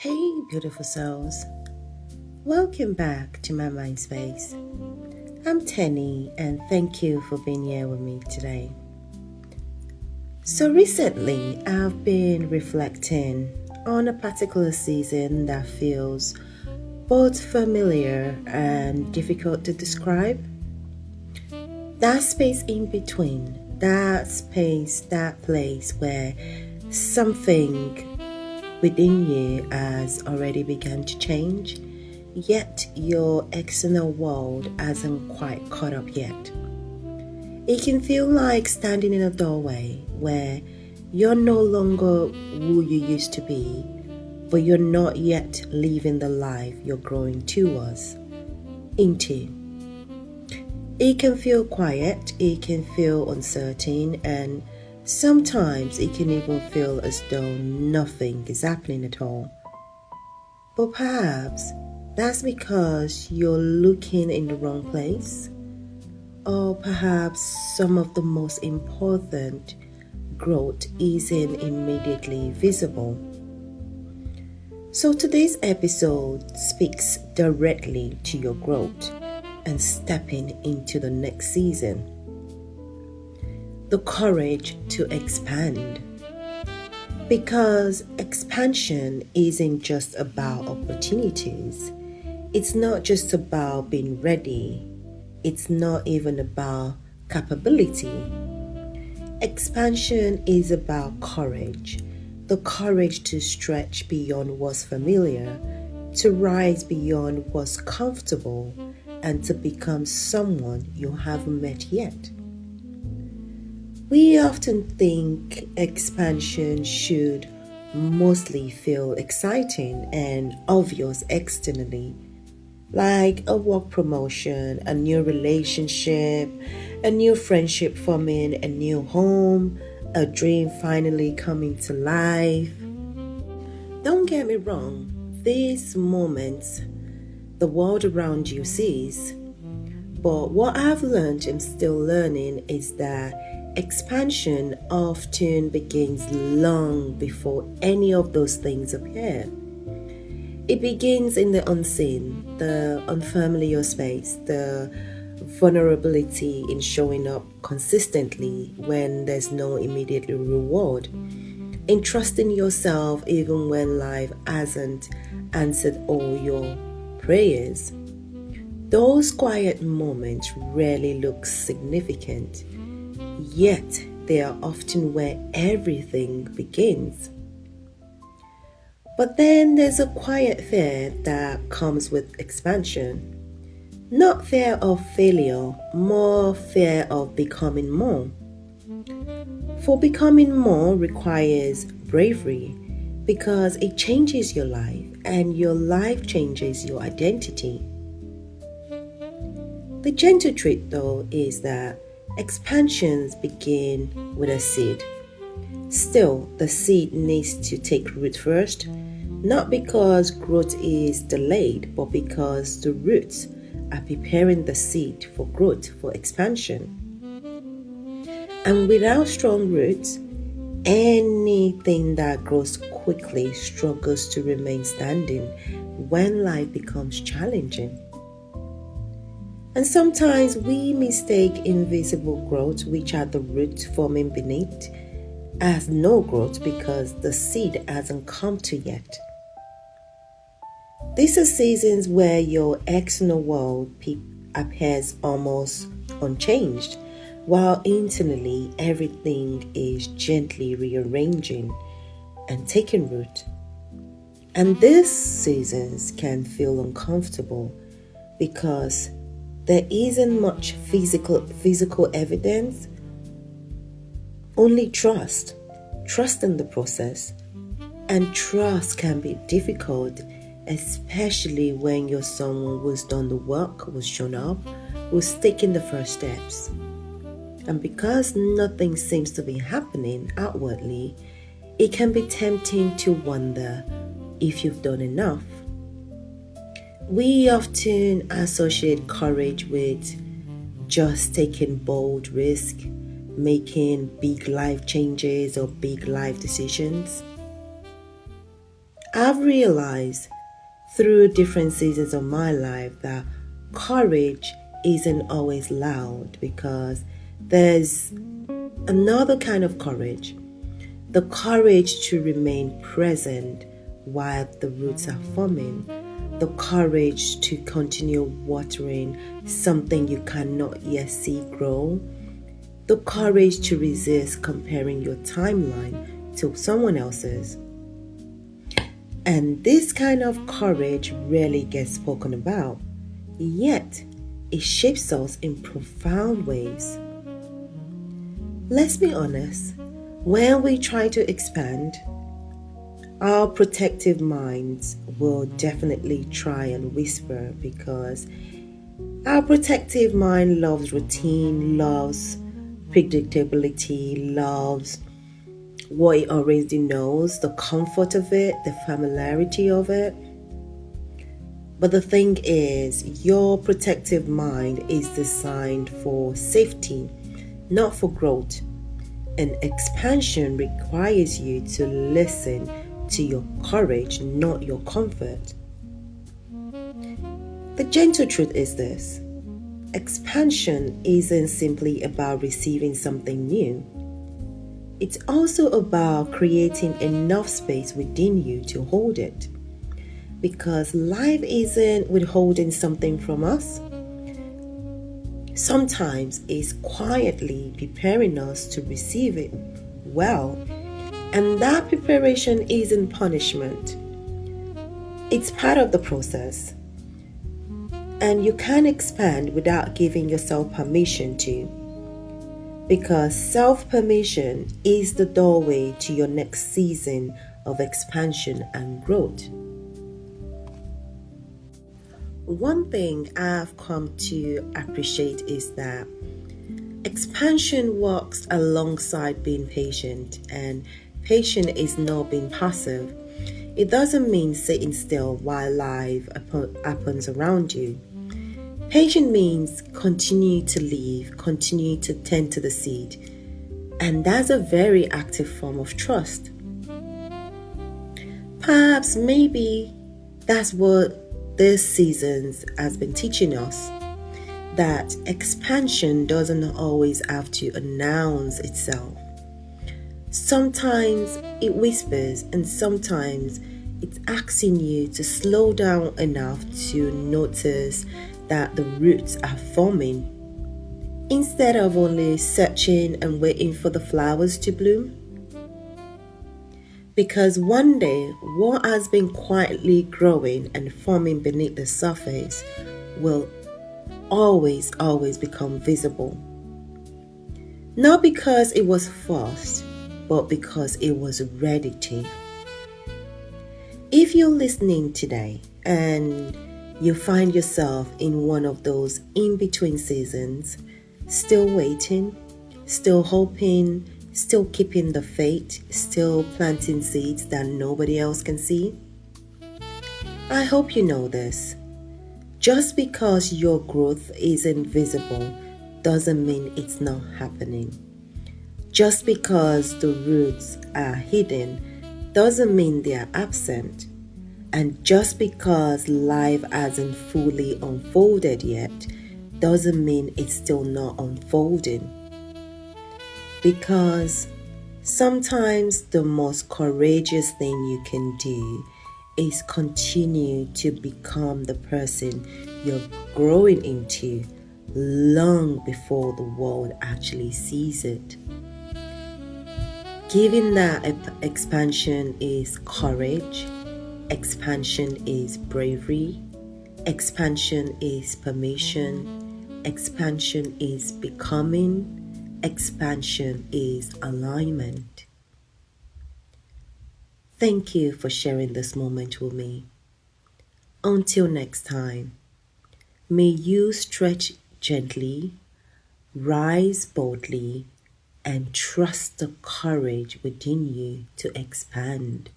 Hey, beautiful souls. Welcome back to my mind space. I'm Tenny, and thank you for being here with me today. So, recently, I've been reflecting on a particular season that feels both familiar and difficult to describe. That space in between, that place where something within you has already begun to change, yet your external world hasn't quite caught up yet. It can feel like standing in a doorway where you're no longer who you used to be, but you're not yet living the life you're growing towards, into. It can feel quiet, it can feel uncertain, and sometimes it can even feel as though nothing is happening at all. But perhaps that's because you're looking in the wrong place, or perhaps some of the most important growth isn't immediately visible. So today's episode speaks directly to your growth and stepping into the next season. The courage to expand. Because expansion isn't just about opportunities. It's not just about being ready. It's not even about capability. Expansion is about courage. The courage to stretch beyond what's familiar, to rise beyond what's comfortable, and to become someone you haven't met yet. We often think expansion should mostly feel exciting and obvious externally, like a work promotion, a new relationship, a new friendship forming, a new home, a dream finally coming to life. Don't get me wrong, these moments the world around you sees. But what I've learned and still learning is that expansion often begins long before any of those things appear. It begins in the unseen, the unfamiliar space, the vulnerability in showing up consistently when there's no immediate reward, in trusting yourself even when life hasn't answered all your prayers. Those quiet moments rarely look significant, yet they are often where everything begins. But then there's a quiet fear that comes with expansion. Not fear of failure, more fear of becoming more. For becoming more requires bravery because it changes your life and your life changes your identity. The gentle truth, though, is that expansions begin with a seed. Still, the seed needs to take root first, not because growth is delayed, but because the roots are preparing the seed for growth, for expansion. And without strong roots, anything that grows quickly struggles to remain standing when life becomes challenging. And sometimes we mistake invisible growth, which are the roots forming beneath, as no growth because the seed hasn't come to yet. These are seasons where your external world appears almost unchanged, while internally everything is gently rearranging and taking root. And these seasons can feel uncomfortable because there isn't much physical evidence, only trust in the process. And trust can be difficult, especially when you're someone who's done the work, who's shown up, who's taken the first steps. And because nothing seems to be happening outwardly, it can be tempting to wonder if you've done enough. We often associate courage with just taking bold risks, making big life changes or big life decisions. I've realized through different seasons of my life that courage isn't always loud, because there's another kind of courage, the courage to remain present while the roots are forming, the courage to continue watering something you cannot yet see grow, the courage to resist comparing your timeline to someone else's. And this kind of courage rarely gets spoken about, yet it shapes us in profound ways. Let's be honest, when we try to expand, our protective minds will definitely try and whisper, because our protective mind loves routine, loves predictability, loves what it already knows, the comfort of it, the familiarity of it. But the thing is, your protective mind is designed for safety, not for growth. And expansion requires you to listen to your courage, not your comfort. The gentle truth is this: expansion isn't simply about receiving something new. It's also about creating enough space within you to hold it. Because life isn't withholding something from us. Sometimes it's quietly preparing us to receive it well. And that preparation isn't punishment. It's part of the process. And you can't expand without giving yourself permission to. Because self-permission is the doorway to your next season of expansion and growth. One thing I've come to appreciate is that expansion works alongside being patient, and patient is not being passive. It doesn't mean sitting still while life happens around you. Patient means continue to live, continue to tend to the seed. And that's a very active form of trust. Perhaps maybe that's what this season has been teaching us, that expansion doesn't always have to announce itself. Sometimes it whispers, and sometimes it's asking you to slow down enough to notice that the roots are forming, instead of only searching and waiting for the flowers to bloom. Because one day, what has been quietly growing and forming beneath the surface will always become visible. Not because it was forced, but because it was ready to. If you're listening today and you find yourself in one of those in-between seasons, still waiting, still hoping, still keeping the faith, still planting seeds that nobody else can see, I hope you know this. Just because your growth isn't visible doesn't mean it's not happening. Just because the roots are hidden doesn't mean they are absent. And just because life hasn't fully unfolded yet doesn't mean it's still not unfolding. Because sometimes the most courageous thing you can do is continue to become the person you're growing into long before the world actually sees it. Given that expansion is courage, expansion is bravery, expansion is permission, expansion is becoming, expansion is alignment. Thank you for sharing this moment with me. Until next time, may you stretch gently, rise boldly, and trust the courage within you to expand.